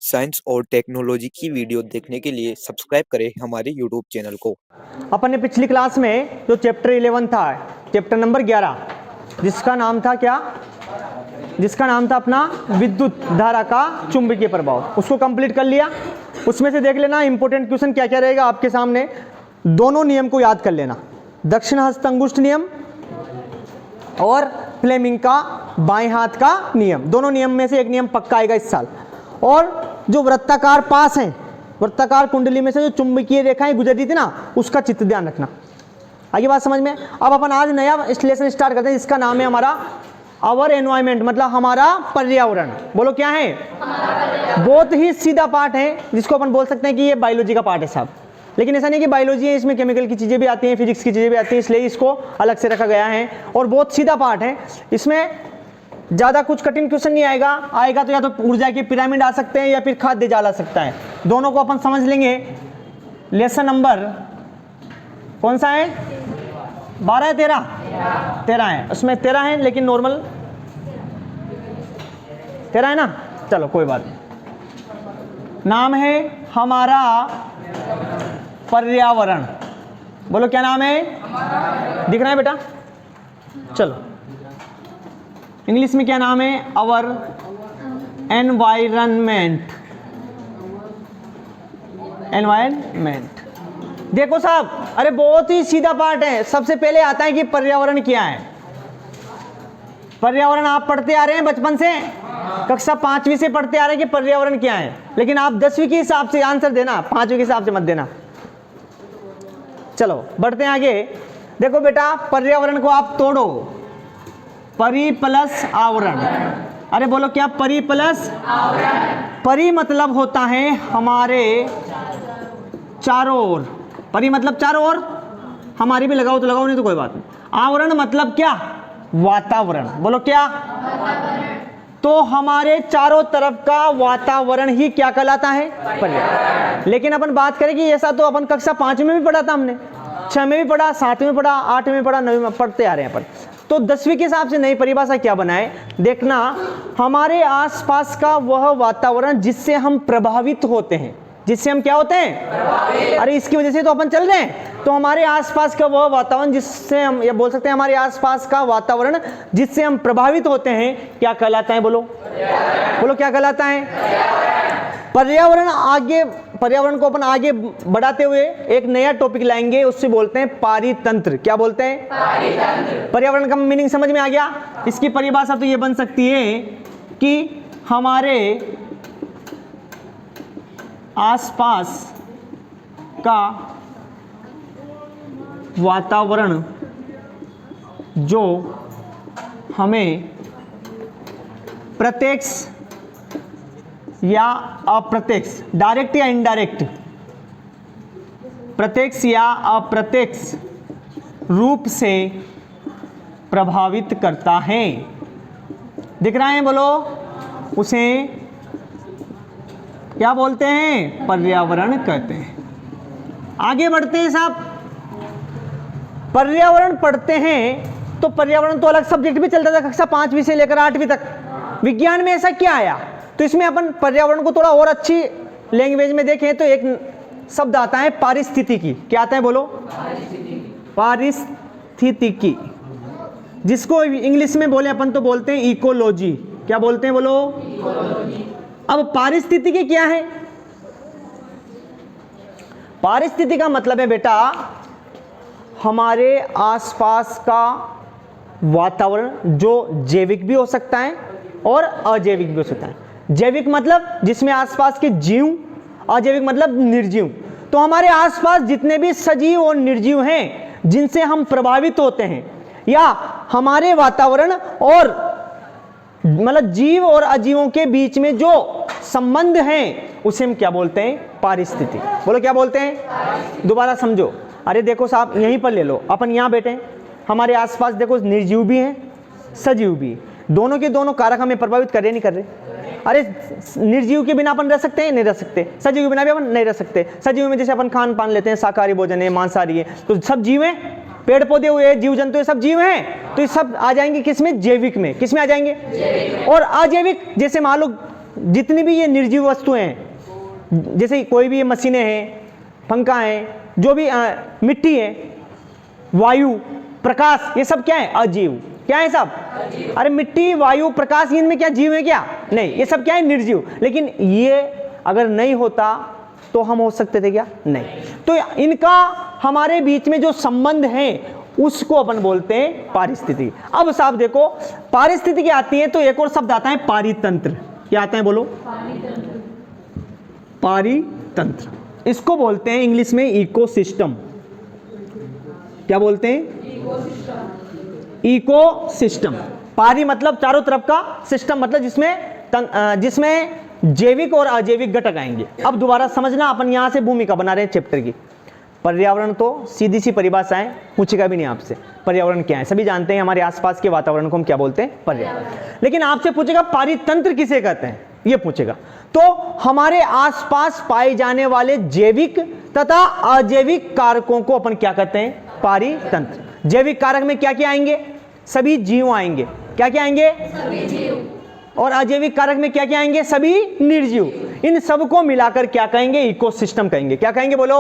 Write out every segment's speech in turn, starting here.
Science और technology की video देखने के लिए सब्सक्राइब करें हमारे यूट्यूब चैनल को। अपन ने पिछली क्लास में जो चैप्टर 11 था, चैप्टर नंबर 11, जिसका नाम था क्या, जिसका नाम था अपना विद्युत धारा का चुंबकीय प्रभाव, उसको कंप्लीट कर लिया। उसमें से देख लेना इंपॉर्टेंट क्वेश्चन क्या क्या रहेगा आपके सामने। दोनों नियम को याद कर लेना, दक्षिण हस्त अंगुष्ठ नियम और फ्लेमिंग का बाएं हाथ का नियम। दोनों नियम में से एक नियम पक्का आएगा इस साल। और जो वृत्ताकार पास हैं, वृत्ताकार कुंडली में से जो चुंबकीय रेखाएं गुजरती थी ना, उसका चित्त ध्यान रखना। आगे बात समझ में। अब अपन आज नया लेसन स्टार्ट करते हैं, जिसका नाम है हमारा आवर एनवायरमेंट, मतलब हमारा पर्यावरण। बोलो क्या है? बहुत ही सीधा पार्ट है, जिसको अपन बोल सकते हैं कि ये बायोलॉजी का पार्ट है साहब। लेकिन ऐसा नहीं कि बायोलॉजी है, इसमें केमिकल की चीज़ें भी आती हैं, फिजिक्स की चीज़ें भी आती हैं, इसलिए इसको अलग से रखा गया है। और बहुत सीधा पार्ट है, इसमें ज़्यादा कुछ कठिन क्वेश्चन नहीं आएगा। आएगा तो या तो ऊर्जा के पिरामिड आ सकते हैं या फिर खाद्य जाल आ सकता है। दोनों को अपन समझ लेंगे। लेसन नंबर कौन सा है? 12 है 13 है, उसमें 13 है, लेकिन नॉर्मल 13 है ना। चलो कोई बात नहीं। नाम है हमारा पर्यावरण। बोलो क्या नाम है? दिख रहा है बेटा? चलो इंग्लिश में क्या नाम है? अवर एनवायरनमेंट। एनवायरनमेंट। देखो साहब, अरे बहुत ही सीधा पार्ट है। सबसे पहले आता है कि पर्यावरण क्या है। पर्यावरण आप पढ़ते आ रहे हैं बचपन से, कक्षा 5वीं से पढ़ते आ रहे हैं कि पर्यावरण क्या है। लेकिन आप 10वीं के हिसाब से आंसर देना, 5वीं के हिसाब से मत देना। चलो बढ़ते हैं आगे। देखो बेटा, पर्यावरण को आप तोड़ो, परि प्लस आवरण। अरे बोलो क्या? परि प्लस आवरण। परि मतलब होता है हमारे चारों ओर। परि मतलब चारों ओर, हमारी भी लगाओ तो लगाओ, नहीं तो कोई बात नहीं। आवरण मतलब क्या? वातावरण। बोलो क्या? तो हमारे चारों तरफ का वातावरण ही क्या कहलाता है? पर्यावरण। लेकिन अपन बात करें कि ऐसा तो अपन कक्षा 5 में भी पढ़ा था, हमने 6 में भी पढ़ा, 7 में पढ़ा, 8 में पढ़ा, 9 में पढ़ते आ रहे हैं अपन। तो 10वीं के हिसाब से नई परिभाषा क्या बनाए? देखना, हमारे आसपास का वह वातावरण जिससे हम प्रभावित होते हैं। जिससे हम क्या होते हैं? अरे इसकी वजह से तो अपन चल रहे हैं। तो हमारे आसपास का वह वातावरण जिससे हम, या बोल सकते हैं हमारे आसपास का वातावरण जिससे हम प्रभावित होते हैं, क्या कहलाता है? बोलो बोलो क्या कहलाता है? पर्यावरण। आगे पर्यावरण को अपन आगे बढ़ाते हुए एक नया टॉपिक लाएंगे, उससे बोलते हैं पारितंत्र। क्या बोलते हैं? पारितंत्र। पर्यावरण का मीनिंग समझ में आ गया? इसकी परिभाषा तो ये बन सकती है कि हमारे आसपास का वातावरण जो हमें प्रत्यक्ष या अप्रत्यक्ष, डायरेक्ट या इनडायरेक्ट, प्रत्यक्ष या अप्रत्यक्ष रूप से प्रभावित करता है। दिख रहा है? बोलो, उसे क्या बोलते हैं? पर्यावरण कहते हैं। आगे बढ़ते हैं साहब। पर्यावरण पढ़ते हैं तो पर्यावरण तो अलग सब्जेक्ट भी चलता था कक्षा 5वीं से लेकर 8वीं तक। विज्ञान में ऐसा क्या आया? तो इसमें अपन पर्यावरण को थोड़ा और अच्छी लैंग्वेज में देखें तो एक शब्द आता है पारिस्थितिकी। क्या आता है? बोलो पारिस्थितिकी। जिसको इंग्लिश में बोले अपन तो बोलते हैं इकोलॉजी। क्या बोलते हैं? बोलो इकोलॉजी। अब पारिस्थितिकी क्या है? पारिस्थितिकी का मतलब है बेटा, हमारे आसपास का वातावरण जो जैविक भी हो सकता है और अजैविक भी हो सकता है। जैविक मतलब जिसमें आसपास के जीव, अजैविक मतलब निर्जीव। तो हमारे आसपास जितने भी सजीव और निर्जीव हैं जिनसे हम प्रभावित होते हैं, या हमारे वातावरण और मतलब जीव और अजीवों के बीच में जो संबंध हैं, उसे हम क्या बोलते हैं? पारिस्थितिकी। बोलो क्या बोलते हैं? दोबारा समझो। अरे देखो साहब, यहीं पर ले लो, अपन यहाँ बैठे हैं, हमारे आसपास देखो निर्जीव भी हैं, सजीव भी। दोनों के दोनों कारक हमें प्रभावित कर रहे नहीं कर रहे? अरे निर्जीव के बिना अपन रह सकते हैं? नहीं रह सकते। सजीव के बिना भी अपन नहीं रह सकते। सजीव में जैसे अपन खान पान लेते हैं, शाकाहारी भोजन है, मांसाहारी है, तो सब जीव हैं। पेड़ पौधे हुए, जीव जंतु, ये सब जीव हैं, तो ये सब आ जाएंगे किसमें? जैविक में। किसमें आ जाएंगे? और अजैविक, जैसे मान लो जितनी भी ये निर्जीव वस्तुएं हैं, जैसे कोई भी ये मशीनें हैं, पंखा है, जो भी मिट्टी है, वायु, प्रकाश, ये सब क्या है? अजीव। क्या है सब? अरे मिट्टी, वायु, प्रकाश, इनमें क्या जीव है क्या? नहीं, ये सब क्या है? निर्जीव। लेकिन ये अगर नहीं होता तो हम हो सकते थे क्या? नहीं। तो इनका हमारे बीच में जो संबंध है उसको अपन बोलते हैं पारिस्थितिकी। अब साहब देखो, पारिस्थितिकी आती है तो एक और शब्द आता है पारितंत्र। क्या आता है बोलो? पारितंत्र। इसको बोलते हैं इंग्लिश में इकोसिस्टम। क्या बोलते हैं? इकोसिस्टम। पारी मतलब चारों तरफ का, सिस्टम मतलब जिसमें जैविक और अजैविक घटक आएंगे। अब दोबारा समझना, अपन यहां से भूमिका बना रहे हैं चैप्टर की। पर्यावरण तो सीधी सी परिभाषा है, पूछेगा भी नहीं आपसे पर्यावरण क्या है, सभी जानते हैं हमारे आसपास के वातावरण को हम क्या बोलते हैं? पर्यावरण। लेकिन आपसे पूछेगा पारितंत्र किसे कहते हैं, ये पूछेगा। तो हमारे आसपास पाए जाने वाले जैविक तथा अजैविक कारकों को अपन क्या कहते हैं? पारितंत्र। जैविक कारक में क्या क्या आएंगे? सभी जीव आएंगे। क्या क्या आएंगे? सभी जीव। और अजैविक कारक में क्या क्या आएंगे? सभी निर्जीव। इन सबको मिलाकर क्या कहेंगे? इकोसिस्टम कहेंगे। क्या कहेंगे बोलो?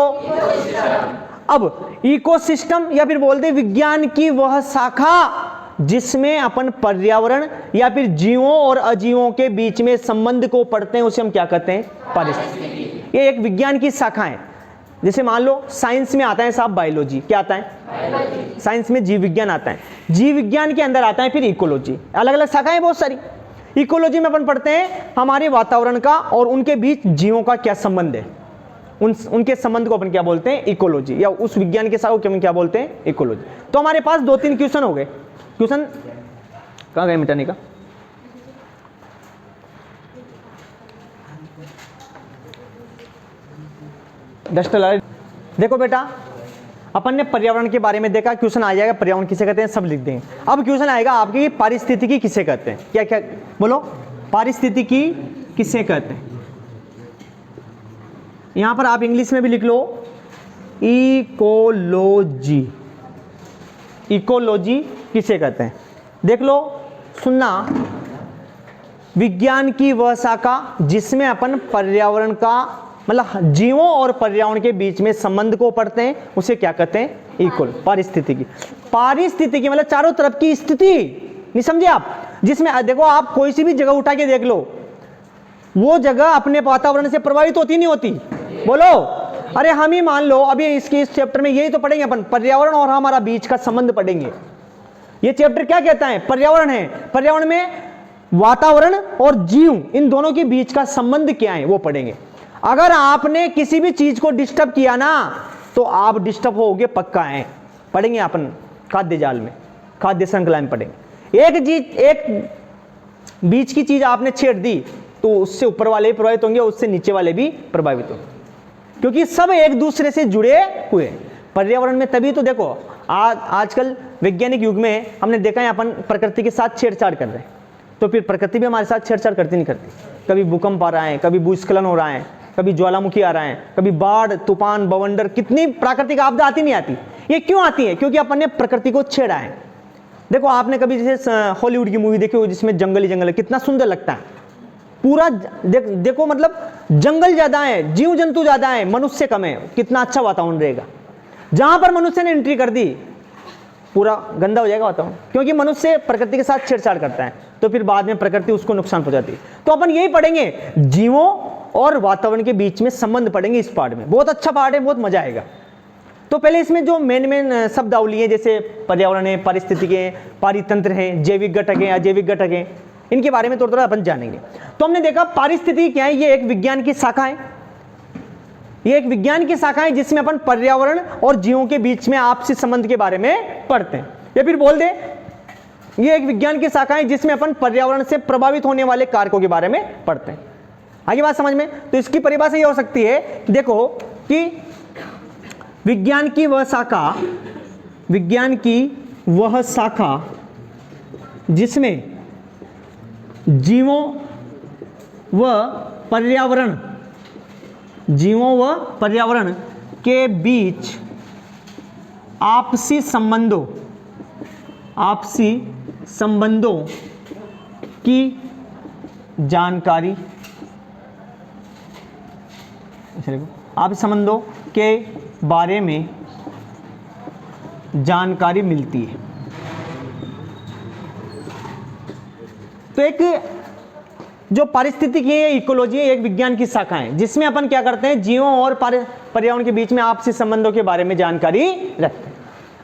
अब इकोसिस्टम या फिर बोलते विज्ञान की वह शाखा जिसमें अपन पर्यावरण या फिर जीवों और अजीवों के बीच में संबंध को पढ़ते हैं, उसे हम क्या कहते हैं? पारिस्थितिकी। ये एक विज्ञान की शाखा है। जैसे मान लो साइंस में आता है साहब बायोलॉजी। क्या आता है? साइंस में जीव विज्ञान आता है। जीव विज्ञान के अंदर आता है फिर इकोलॉजी। अलग अलग शाखाएं बहुत सारी। इकोलॉजी में अपन पढ़ते हैं हमारे वातावरण का और उनके बीच जीवों का क्या संबंध है, उनके संबंध को अपन क्या बोलते हैं? इकोलॉजी। या उस विज्ञान के साथ क्या बोलते हैं? इकोलॉजी। तो हमारे पास 2-3 क्वेश्चन हो गए। क्वेश्चन कहाँ गए मिटाने का? डस्टर। देखो बेटा, अपन ने पर्यावरण के बारे में देखा, क्वेश्चन आ जाएगा पर्यावरण किसे कहते हैं, सब लिख देंगे। अब क्वेश्चन आएगा आपकी पारिस्थितिकी किसे कहते हैं? क्या क्या बोलो? पारिस्थितिकी किसे कहते हैं? यहां पर आप इंग्लिश में भी लिख लो इकोलॉजी। इकोलॉजी किसे कहते हैं? देख लो, सुनना। विज्ञान की वह शाखा जिसमें अपन पर्यावरण का मतलब जीवों और पर्यावरण के बीच में संबंध को पढ़ते हैं, उसे क्या कहते हैं? इकोल। पारिस्थितिकी। पारिस्थितिकी मतलब चारों तरफ की स्थिति, नहीं समझे आप? जिसमें देखो, आप कोई सी भी जगह उठा के देख लो, वो जगह अपने वातावरण से प्रभावित होती नहीं होती? बोलो। अरे हम ही मान लो, अभी इस चैप्टर में यही तो पढ़ेंगे अपन, पर्यावरण और हमारा बीच का संबंध पढ़ेंगे। ये चैप्टर क्या कहता है? पर्यावरण है। पर्यावरण में वातावरण और जीव, इन दोनों के बीच का संबंध क्या है वो पढ़ेंगे। अगर आपने किसी भी चीज को डिस्टर्ब किया ना, तो आप डिस्टर्ब होगे, पक्का है। पढ़ेंगे अपन खाद्य जाल में, खाद्य श्रृंखला में पढ़ेंगे। एक बीच की चीज आपने छेड़ दी तो उससे ऊपर वाले भी प्रभावित होंगे, उससे नीचे वाले भी प्रभावित होंगे, क्योंकि सब एक दूसरे से जुड़े हुए पर्यावरण में। तभी तो देखो आजकल वैज्ञानिक युग में हमने देखा है अपन प्रकृति के साथ छेड़छाड़ कर रहे हैं, तो फिर प्रकृति भी हमारे साथ छेड़छाड़ करती नहीं करती? कभी भूकंप आ रहा है, कभी भूस्खलन हो रहा है, कभी ज्वालामुखी आ रहा है, कभी बाढ़, तूफान, बवंडर, कितनी प्राकृतिक आपदा आती नहीं आती? ये क्यों आती है? क्योंकि अपन ने प्रकृति को छेड़ा है। देखो, आपने कभी जैसे हॉलीवुड की मूवी देखी हो जिसमें जंगल ही जंगल है, कितना सुंदर लगता है पूरा। देखो मतलब जंगल ज्यादा है, जीव जंतु ज्यादा है, मनुष्य कम है, कितना अच्छा वातावरण रहेगा। जहां पर मनुष्य ने एंट्री कर दी, पूरा गंदा हो जाएगा वातावरण, क्योंकि मनुष्य प्रकृति के साथ छेड़छाड़ करता है, तो फिर बाद में प्रकृति उसको नुकसान पहुंचाती है। तो अपन यही पढ़ेंगे, जीवों और वातावरण के बीच में संबंध पढ़ेंगे इस पार्ट में। बहुत अच्छा पार्ट है, बहुत मजा आएगा। तो पहले इसमें जो मेन शब्दावली है, जैसे पर्यावरण है, पारिस्थितिकी है, पारितंत्र है, जैविक घटक है, अजैविक घटक है, इनके बारे में थोड़ा अपन जानेंगे। तो हमने देखा पारिस्थितिकी क्या है, ये एक विज्ञान की शाखा है। ये एक विज्ञान की शाखा है जिसमें अपन पर्यावरण और जीवों के बीच में आपसी संबंध के बारे में पढ़ते हैं। या फिर बोल दे, ये एक विज्ञान की शाखा है जिसमें अपन पर्यावरण से प्रभावित होने वाले कारकों के बारे में पढ़ते हैं। आगे बात समझ में? तो इसकी परिभाषा ये हो सकती है, देखो कि विज्ञान की वह शाखा जिसमें जीवों व पर्यावरण के बीच आपसी संबंधों की जानकारी आप संबंधों के बारे में जानकारी मिलती है। तो एक जो पारिस्थितिकी है, इकोलॉजी है, एक विज्ञान की शाखा है जिसमें अपन क्या करते हैं, जीवों और पर्यावरण के बीच में आपसी संबंधों के बारे में जानकारी रखते हैं।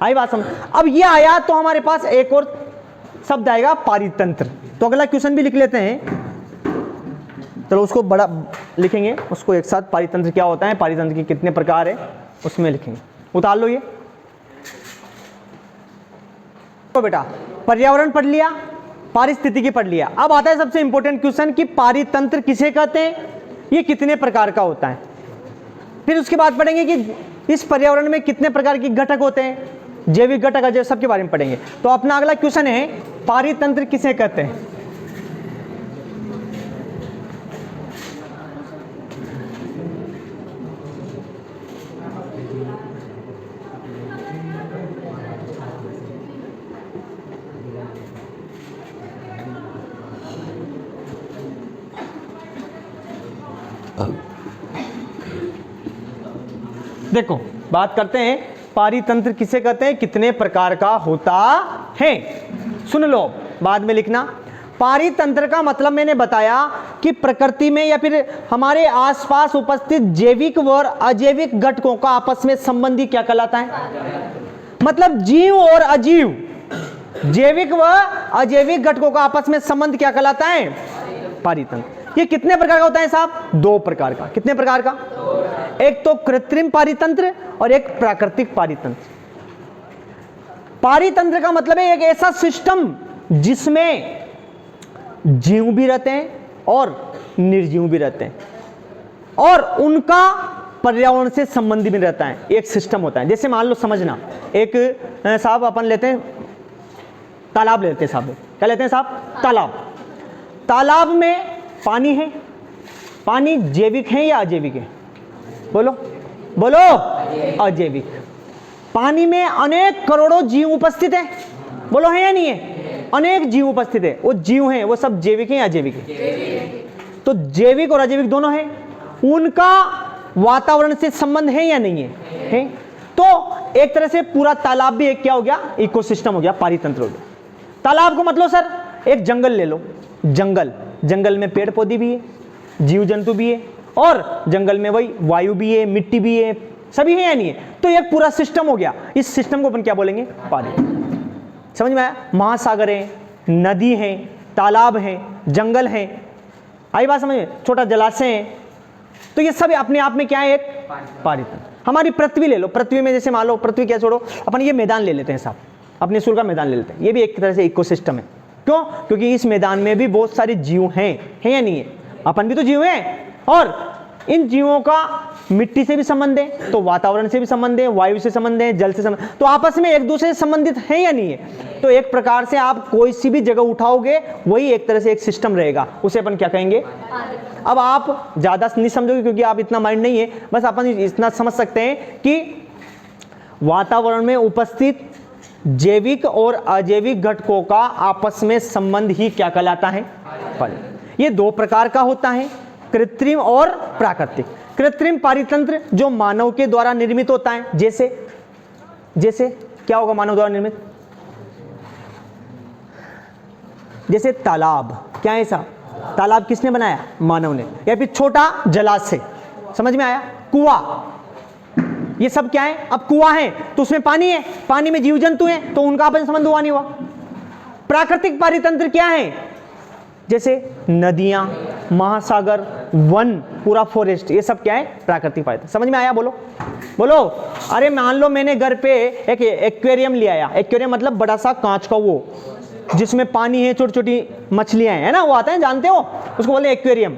आई बात समझ। अब ये आया तो हमारे पास एक और शब्द आएगा पारितंत्र। तो अगला क्वेश्चन भी लिख लेते हैं, चलो उसको बड़ा लिखेंगे, उसको एक साथ। पारितंत्र क्या होता है, पारितंत्र के कितने प्रकार है, उसमें लिखेंगे। उतार लो ये। तो बेटा पर्यावरण पढ़ लिया, पारिस्थितिकी पढ़ लिया। अब आता है सबसे इंपॉर्टेंट क्वेश्चन कि पारितंत्र किसे कहते हैं, ये कितने प्रकार का होता है। फिर उसके बाद पढ़ेंगे कि इस पर्यावरण में कितने प्रकार के घटक होते हैं, जैविक घटक, अजैविक, सबके बारे में पढ़ेंगे। तो अपना अगला क्वेश्चन है पारितंत्र किसे कहते हैं। देखो बात करते हैं पारितंत्र किसे कहते हैं, कितने प्रकार का होता है। सुन लो, बाद में लिखना। पारितंत्र का मतलब मैंने बताया कि प्रकृति में या फिर हमारे आसपास उपस्थित जैविक व अजैविक घटकों का आपस में संबंधी क्या कहलाता है। मतलब जीव और अजीव, जैविक व अजैविक घटकों का आपस में संबंध क्या कहलाता है, पारितंत्र। ये कितने प्रकार का होता है साहब, दो प्रकार का। कितने प्रकार का, एक तो कृत्रिम पारितंत्र और एक प्राकृतिक पारितंत्र। पारितंत्र का मतलब है एक ऐसा सिस्टम जिसमें जीव भी रहते हैं और निर्जीव भी रहते हैं और उनका पर्यावरण से संबंध भी रहता है, एक सिस्टम होता है। जैसे मान लो, समझना, एक साहब अपन लेते हैं तालाब, लेते हैं साहब, क्या लेते हैं साहब, तालाब। तालाब में पानी है, पानी जैविक है या अजैविक है, बोलो बोलो, अजैविक। पानी में अनेक करोड़ों जीव उपस्थित है, बोलो है या नहीं है, अनेक जीव उपस्थित है। वो जीव हैं वो सब जैविक हैं या अजैविक है, तो जैविक और अजैविक दोनों हैं। उनका वातावरण से संबंध है या नहीं है, तो एक तरह से पूरा तालाब भी एक क्या हो गया, इकोसिस्टम हो गया, पारितंत्र हो गया। तालाब को मतलब सर एक जंगल ले लो, जंगल, जंगल में पेड़ पौधे भी है, जीव जंतु भी है और जंगल में वही वायु भी है, मिट्टी भी है, सभी है या नहीं है, तो एक पूरा सिस्टम हो गया। इस सिस्टम को अपन क्या बोलेंगे, पारितंत्र। समझ में आया। महासागर है, नदी है, तालाब है, जंगल है, आई बात समझ में, छोटा जलाशय है, तो ये सब अपने आप में क्या है, एक पारितंत्र। हमारी पृथ्वी ले लो, पृथ्वी में जैसे मान लो, पृथ्वी क्या छोड़ो, अपन ये मैदान ले लेते हैं साहब, अपने स्कूल का मैदान ले लेते हैं, ये भी एक तरह से इकोसिस्टम है। क्यों, क्योंकि इस मैदान में भी बहुत सारे जीव हैं, है या नहीं है, अपन भी तो जीव हैं, और इन जीवों का मिट्टी से भी संबंध है, तो वातावरण से भी संबंध है, वायु से संबंध है, जल से संबंध, तो आपस में एक दूसरे से संबंधित है या नहीं है। तो एक प्रकार से आप कोई सी भी जगह उठाओगे वही एक तरह से एक सिस्टम रहेगा, उसे अपन क्या कहेंगे। अब आप ज्यादा नहीं समझोगे क्योंकि आप इतना माइंड नहीं है, बस अपन इतना समझ सकते हैं कि वातावरण में उपस्थित जैविक और अजैविक घटकों का आपस में संबंध ही क्या कहलाता है, पारितंत्र। ये दो प्रकार का होता है, कृत्रिम और प्राकृतिक। कृत्रिम पारितंत्र जो मानव के द्वारा निर्मित होता है, जैसे जैसे क्या होगा मानव द्वारा निर्मित, जैसे तालाब, क्या है ऐसा, तालाब किसने बनाया, मानव ने, या फिर छोटा जलाशय, समझ में आया, कुआं, ये सब क्या है, अब कुआं है तो उसमें पानी है, पानी में जीव जंतु हैं, तो उनका आपस में संबंध हुआ नहीं हुआ। प्राकृतिक पारितंत्र क्या है, जैसे नदियां, महासागर, वन, पूरा फॉरेस्ट, ये सब क्या है, प्राकृतिक पारितंत्र। समझ में आया, बोलो बोलो। अरे मान लो मैंने घर पे एक एक्वेरियम ले आया, एक्वेरियम मतलब बड़ा सा कांच का वो जिसमें पानी है, छोटी छोटी मछलियां हैं ना, वो आता है, जानते हो, उसको बोलते हैं एक्वेरियम।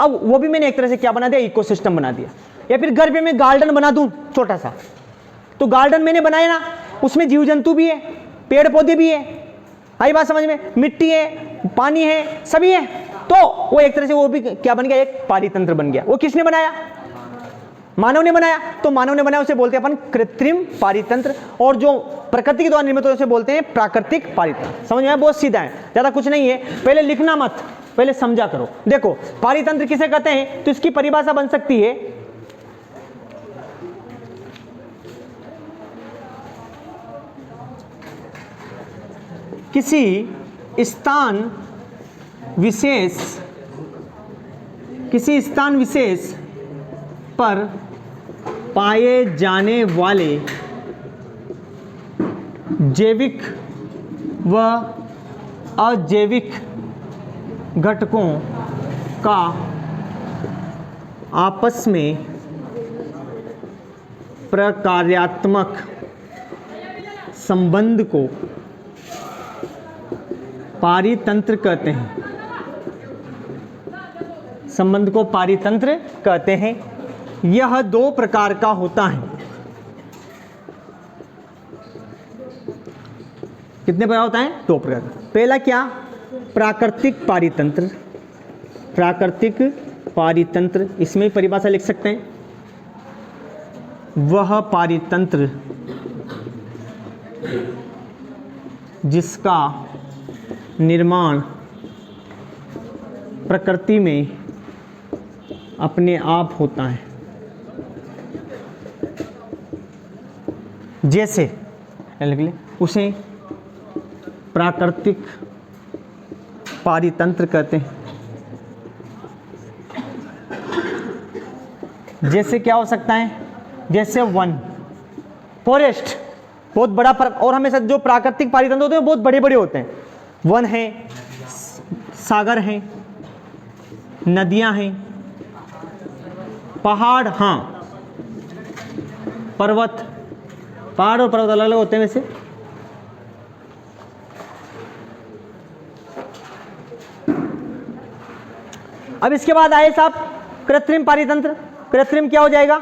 अब वो भी मैंने एक तरह से क्या बना दिया, इकोसिस्टम बना दिया। या फिर घर पे मैं गार्डन बना दूं छोटा सा, तो गार्डन मैंने बनाया ना, उसमें जीव जंतु भी है, पेड़ पौधे भी है, आई बात समझ में, मिट्टी है, पानी है, सभी है, तो वो एक तरह से वो भी क्या बन गया, एक पारितंत्र बन गया। वो किसने बनाया, मानव ने बनाया, तो मानव ने बनाया उसे बोलते हैं अपन कृत्रिम पारितंत्र, और जो प्रकृति के द्वारा निर्मित होता है उसे बोलते हैं प्राकृतिक पारितंत्र। समझ में, बहुत सीधा है, ज्यादा कुछ नहीं है, पहले लिखना मत, पहले समझा करो। देखो पारितंत्र किसे कहते हैं, तो इसकी परिभाषा बन सकती है किसी स्थान विशेष पर पाए जाने वाले जैविक व अजैविक घटकों का आपस में प्रकार्यात्मक संबंध को पारितंत्र कहते हैं। संबंध को पारितंत्र कहते हैं। यह दो प्रकार का होता है। कितने प्रकार होता है? दो प्रकार। पहला क्या? प्राकृतिक पारितंत्र। प्राकृतिक पारितंत्र, इसमें परिभाषा लिख सकते हैं, वह पारितंत्र जिसका निर्माण प्रकृति में अपने आप होता है। जैसे लिख ले, उसे प्राकृतिक पारितंत्र कहते हैं। जैसे क्या हो सकता है? जैसे वन, फॉरेस्ट, बहुत बड़ा और हमेशा जो प्राकृतिक पारितंत्र होते हैं बहुत बड़े बड़े होते हैं। वन है, सागर हैं, नदियां हैं, पहाड़, हाँ पर्वत, पहाड़ और पर्वत अलग अलग होते हैं वैसे। अब इसके बाद आए साहब कृत्रिम पारितंत्र। कृत्रिम क्या हो जाएगा?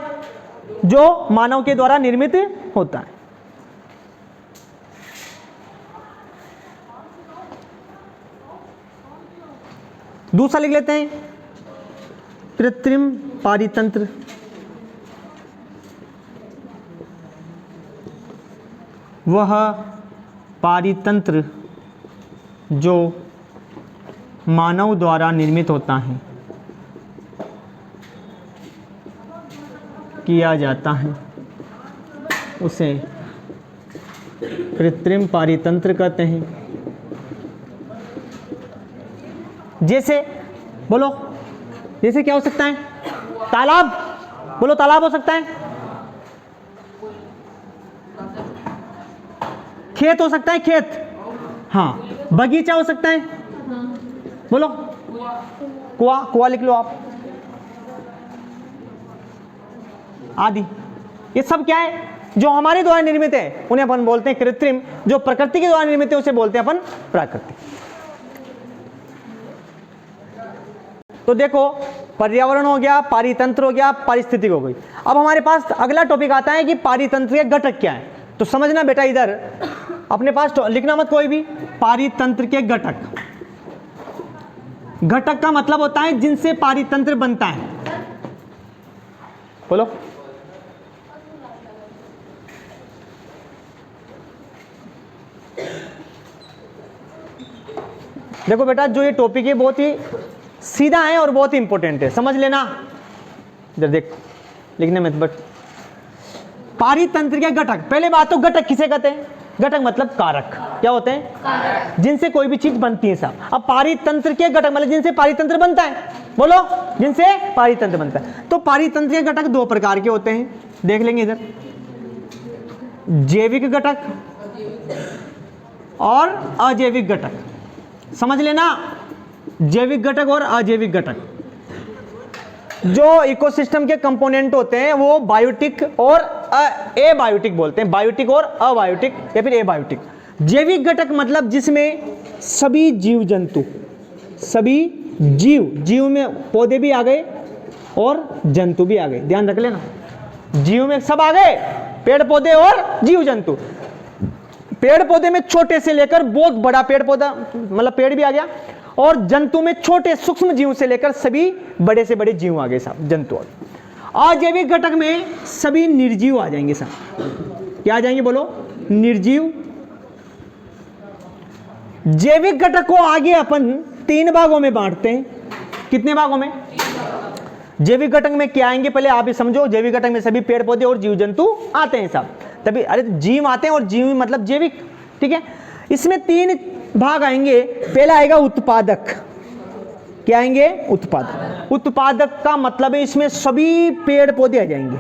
जो मानव के द्वारा निर्मित होता है। दूसरा लिख लेते हैं, कृत्रिम पारितंत्र वह पारितंत्र जो मानव द्वारा निर्मित होता है, किया जाता है, उसे कृत्रिम पारितंत्र कहते हैं। जैसे बोलो, जैसे क्या हो सकता है? तालाब, बोलो तालाब हो सकता है, खेत हो सकता है, खेत, हाँ, बगीचा हो सकता है, बोलो कुआं, कुआं लिख लो आप, आदि। ये सब क्या है? जो हमारे द्वारा निर्मित है उन्हें अपन बोलते हैं कृत्रिम। जो प्रकृति के द्वारा निर्मित है उसे बोलते हैं अपन प्राकृतिक। तो देखो, पर्यावरण हो गया, पारितंत्र हो गया, पारिस्थितिक हो गई। अब हमारे पास अगला टॉपिक आता है कि पारितंत्र के घटक क्या है। तो समझना बेटा, इधर अपने पास लिखना मत कोई भी। पारितंत्र के घटक, घटक का मतलब होता है जिनसे पारितंत्र बनता है। बोलो, देखो बेटा, जो ये टॉपिक है बहुत ही सीधा है और बहुत ही इंपॉर्टेंट है, समझ लेना। इधर देख, लिखने में बट पारितंत्र के घटक। पहले बात तो घटक किसे कहते हैं? घटक मतलब कारक। क्या होते हैं? कारक, जिनसे कोई भी चीज बनती है साहब। अब पारितंत्र के घटक मतलब जिनसे पारितंत्र बनता है। बोलो, जिनसे पारितंत्र बनता है। तो पारितंत्र के घटक दो प्रकार के होते हैं, देख लेंगे इधर, जैविक घटक और अजैविक घटक। समझ लेना, जैविक घटक और अजैविक घटक। जो इकोसिस्टम के कंपोनेंट होते हैं वो बायोटिक और एबायोटिक बोलते हैं, बायोटिक और अबायोटिक या फिर एबायोटिक। जैविक घटक मतलब जिसमें सभी जीव जंतु, सभी जीव में पौधे भी आ गए और जंतु भी आ गए, ध्यान रख लेना। जीव में सब आ गए, पेड़ पौधे और जीव जंतु। पेड़ पौधे में छोटे से लेकर बहुत बड़ा पेड़ पौधा मतलब पेड़ भी आ गया, और जंतु में छोटे सूक्ष्म जीव से लेकर सभी बड़े से बड़े जीव आ गए साहब, जंतु आ गए। अजैविक घटक में सभी निर्जीव आ जाएंगे साहब। क्या आ जाएंगे? बोलो, निर्जीव। जैविक घटक को आगे अपन 3 भागों में बांटते हैं। कितने भागों में? जैविक घटक में क्या आएंगे पहले आप ही समझो। जैविक घटक में सभी पेड़ पौधे और जीव जंतु आते हैं साहब। तभी अरे जीव आते हैं, और जीव मतलब जैविक, ठीक है। इसमें 3 भाग आएंगे। पहला आएगा उत्पादक। क्या आएंगे? उत्पादक। उत्पादक का मतलब है इसमें सभी पेड़ पौधे आ जाएंगे,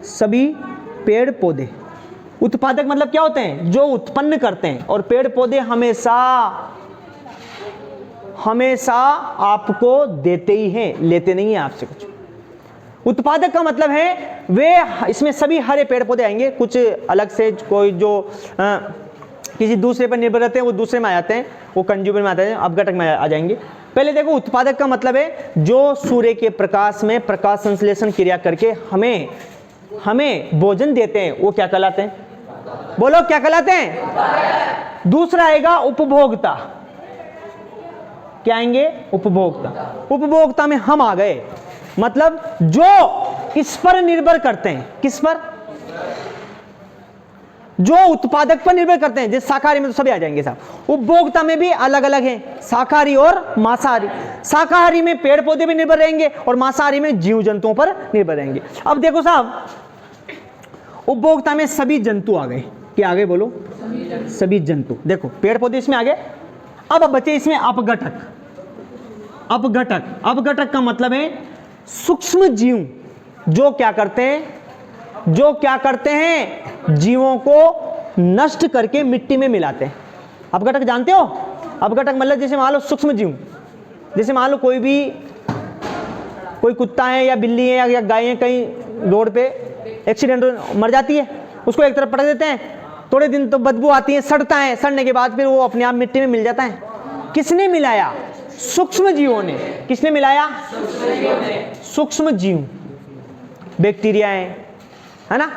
सभी पेड़ पौधे। उत्पादक मतलब क्या होते हैं? जो उत्पन्न करते हैं। और पेड़ पौधे हमेशा हमेशा आपको देते ही हैं, लेते नहीं है आपसे कुछ। उत्पादक का मतलब है वे, इसमें सभी हरे पेड़ पौधे आएंगे, कुछ अलग से कोई जो किसी दूसरे पर निर्भर रहते हैं वो दूसरे में आ जाते हैं, वो कंज्यूमर में आते हैं, अपघटक में आ जाएंगे। पहले देखो, उत्पादक का मतलब है जो सूर्य के प्रकाश में प्रकाश संश्लेषण क्रिया करके हमें भोजन देते हैं, वो क्या कहलाते हैं? बोलो क्या कहलाते हैं? दूसरा आएगा उपभोक्ता। क्या आएंगे? उपभोक्ता। उपभोक्ता में हम आ गए, मतलब जो इस पर निर्भर करते हैं। किस पर? जो उत्पादक पर निर्भर करते हैं। जैसे शाकाहारी में तो सभी आ जाएंगे साहब। उपभोक्ता में भी अलग अलग हैं, शाकाहारी और मांसाहारी। शाकाहारी में पेड़ पौधे भी निर्भर रहेंगे और मांसाहारी में जीव जंतुओं पर निर्भर रहेंगे। अब देखो साहब, उपभोक्ता में सभी जंतु आ गए। क्या आ गए? बोलो सभी जंतु। देखो पेड़ पौधे इसमें आ गए। अब बचे इसमें अपघटक। अपघटक, अपघटक का मतलब है सूक्ष्म जीव, जो क्या करते हैं? जो क्या करते हैं? जीवों को नष्ट करके मिट्टी में मिलाते हैं। अपघटक जानते हो? अपघटक मतलब जैसे मान लो सूक्ष्म जीव, जैसे मान लो कोई कुत्ता है या बिल्ली है या गाय है, कहीं रोड पे एक्सीडेंट मर जाती है, उसको एक तरफ पटक देते हैं, थोड़े दिन तो बदबू आती है, सड़ता है, सड़ने के बाद फिर वो अपने आप मिट्टी में मिल जाता है। किसने मिलाया? सूक्ष्म जीवों ने। किसने मिलाया? सूक्ष्म जीव, बैक्टीरिया है ना,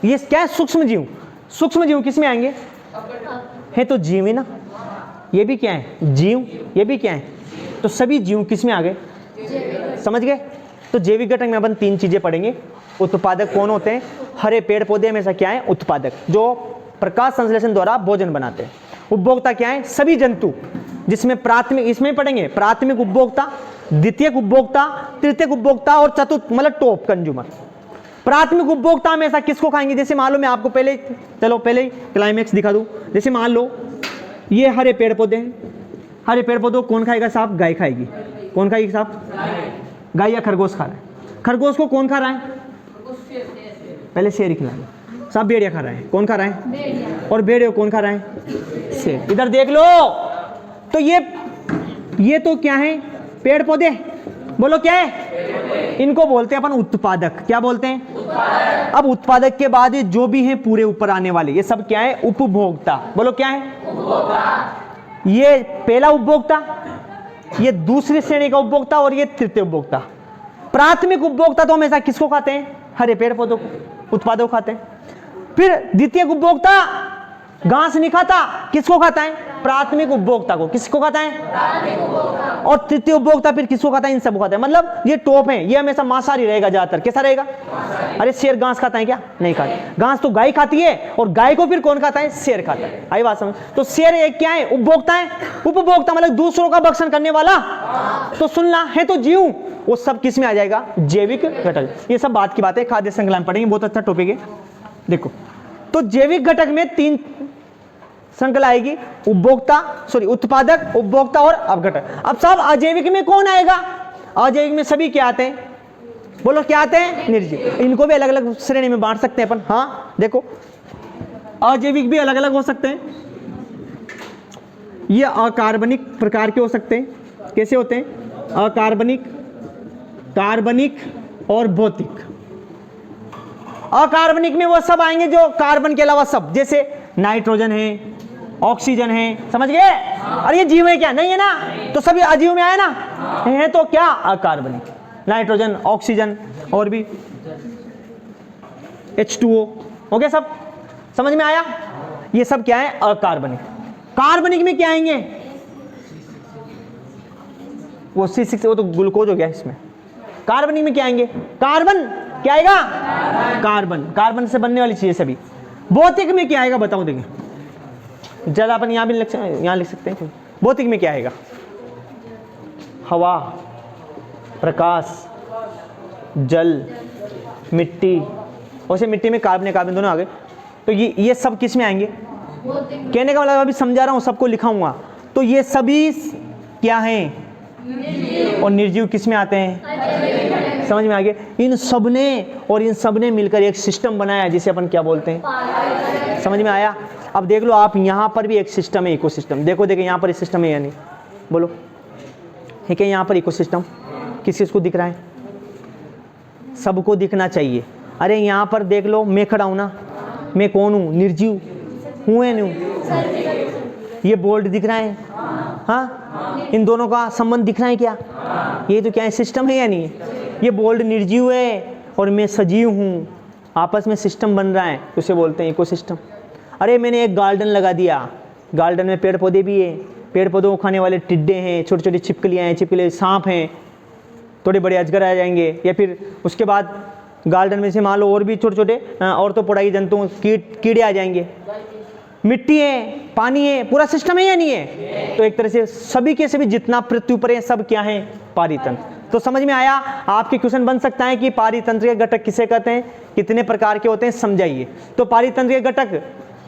ये क्या है? सूक्ष्म जीव। सूक्ष्म जीव किस में आएंगे? है तो जीव ही ना, ये भी क्या है? जीव। ये भी क्या है? तो सभी जीव किस में आ गए? समझ गए? तो जैविक घटक में अपन तीन चीजें पढ़ेंगे। उत्पादक कौन होते हैं? हरे पेड़ पौधे हमेशा क्या है? उत्पादक, जो प्रकाश संश्लेषण द्वारा भोजन बनाते हैं। उपभोक्ता क्या है? सभी जंतु, जिसमें प्राथमिक, इसमें पढ़ेंगे प्राथमिक उपभोक्ता, द्वितीयक उपभोक्ता, तृतीयक उपभोक्ता और चतुर्थ मतलब टॉप कंज्यूमर। प्राथमिक उपभोक्ता हमेशा किसको खाएंगे? जैसे मान लो मैं आपको पहले क्लाइमेक्स दिखा दूं। जैसे मान लो ये हरे पेड़ पौधे हैं। हरे पेड़ पौधों को कौन खाएगा साहब? गाय खाएगी। कौन खाएगी साहब? गाय या खरगोश खा रहा है। खरगोश को कौन खा रहा है? पहले शेर ही खिलाएगा साहब। भेड़िया खा रहा है। कौन खा रहा है? और भेड़िया कौन खा रहा है? शेर। इधर देख लो, तो ये तो क्या है? पेड़ पौधे। बोलो क्या है? इनको बोलते हैं अपन उत्पादक। क्या बोलते हैं? उत्पादक। अब उत्पादक के बाद जो भी है पूरे ऊपर आने वाले, ये सब क्या है? उपभोक्ता। बोलो क्या है? उपभोक्ता। ये पहला उपभोक्ता, ये दूसरी श्रेणी का उपभोक्ता और ये तृतीय उपभोक्ता। प्राथमिक उपभोक्ता तो हमेशा किसको खाते हैं? हरे पेड़ पौधों को, उत्पादों को खाते हैं। फिर द्वितीय उपभोक्ता घास नहीं खाता, किसको खाता है? प्राथमिक उपभोक्ता को। किसको खाता है? प्राथमिक उपभोक्ता। और तृतीय उपभोक्ता फिर किसको खाता है? इन सबको खाता है। मतलब ये टॉप है, ये हमेशा मांसाहारी रहेगा ज्यादातर। कैसा रहेगा? अरे शेर घास खाता है क्या? नहीं खाता। घास तो गाय खाती है, और गाय को फिर कौन खाता है? शेर खाता है। आई बात समझ? तो शेर एक क्या है? उपभोक्ता है। उपभोक्ता मतलब दूसरों का भक्षण करने वाला। तो सुनना है तो जीव, वो सब किस में आ जाएगा? जैविक घटक। ये सब बात की बात है, खाद्य श्रृंखला में पढ़ेंगे, बहुत अच्छा टॉपिक है। देखो, तो जैविक घटक में तीन श्रृंखला आएगी, उत्पादक, उपभोक्ता और अपघटक। अब साहब अजैविक में कौन आएगा? अजैविक में सभी क्या आते हैं? बोलो क्या आते हैं? निर्जीव। इनको भी अलग अलग श्रेणी में बांट सकते हैं अपन। हाँ देखो, अजैविक भी अलग अलग हो सकते हैं। ये अकार्बनिक प्रकार के हो सकते हैं। कैसे होते हैं? अकार्बनिक, कार्बनिक और भौतिक। अकार्बनिक में वो सब आएंगे जो कार्बन के अलावा सब, जैसे नाइट्रोजन है, ऑक्सीजन है। समझ गए? अरे ये जीव है क्या? नहीं है ना, तो सभी अजीव में आए ना, है तो क्या? अकार्बनिक। नाइट्रोजन, ऑक्सीजन और भी H2O हो गया। सब समझ में आया? ये सब क्या है? अकार्बनिक। कार्बनिक में क्या आएंगे? वो C6, वो तो ग्लूकोज हो गया इसमें। कार्बनिक में क्या आएंगे? कार्बन। क्या आएगा? कार्बन। कार्बन से बनने वाली चीजें सभी। भौतिक में क्या आएगा? बताओ। देखिए ज्यादा अपन यहाँ भी यहाँ लिख सकते हैं। भौतिक में क्या आएगा? हवा, प्रकाश, जल, मिट्टी। वैसे मिट्टी में कार्बन दोनों आ गए। तो ये सब किस में आएंगे? कहने का मतलब अभी समझा रहा हूँ, सबको लिखाऊंगा। तो ये सभी क्या हैं और निर्जीव किस में आते हैं, समझ में आ गया। इन सबने मिलकर एक सिस्टम बनाया जिसे अपन क्या बोलते हैं, समझ में आया। अब देख लो आप, यहाँ पर भी एक सिस्टम है, इकोसिस्टम। देखो यहाँ पर एक सिस्टम है या नहीं, बोलो है क्या यहाँ पर इकोसिस्टम? किसी को दिख रहा है? सबको दिखना चाहिए। अरे यहाँ पर देख लो, मैं खड़ा हूँ ना, मैं कौन हूँ? निर्जीव हूँ या नहीं? ये बोल्ट दिख रहा है, हाँ, इन दोनों का संबंध दिख रहा है क्या? ये तो क्या है, सिस्टम है या नहीं है? ये बोल्ट निर्जीव है और मैं सजीव हूँ, आपस में सिस्टम बन रहा है, उसे बोलते हैं इकोसिस्टम। अरे मैंने एक गार्डन लगा दिया, गार्डन में पेड़ पौधे भी है, पेड़ पौधों को खाने वाले टिड्डे हैं, छोटी छोटी छिपकलियाँ हैं, छिपकली सांप हैं, थोड़े बड़े अजगर आ जाएंगे, या फिर उसके बाद गार्डन में से मान लो और भी छोटे छोटे और तो पौधाई जंतु कीड़े आ जाएंगे, मिट्टी है, पानी है, पूरा सिस्टम है या नहीं है? तो एक तरह से सभी के सभी जितना पृथ्वी पर है सब क्या है, पारितंत्र। तो समझ में आया। आपके क्वेश्चन बन सकता है कि पारितंत्र के घटक किसे कहते हैं, कितने प्रकार के होते हैं, समझाइए। तो पारितंत्र के घटक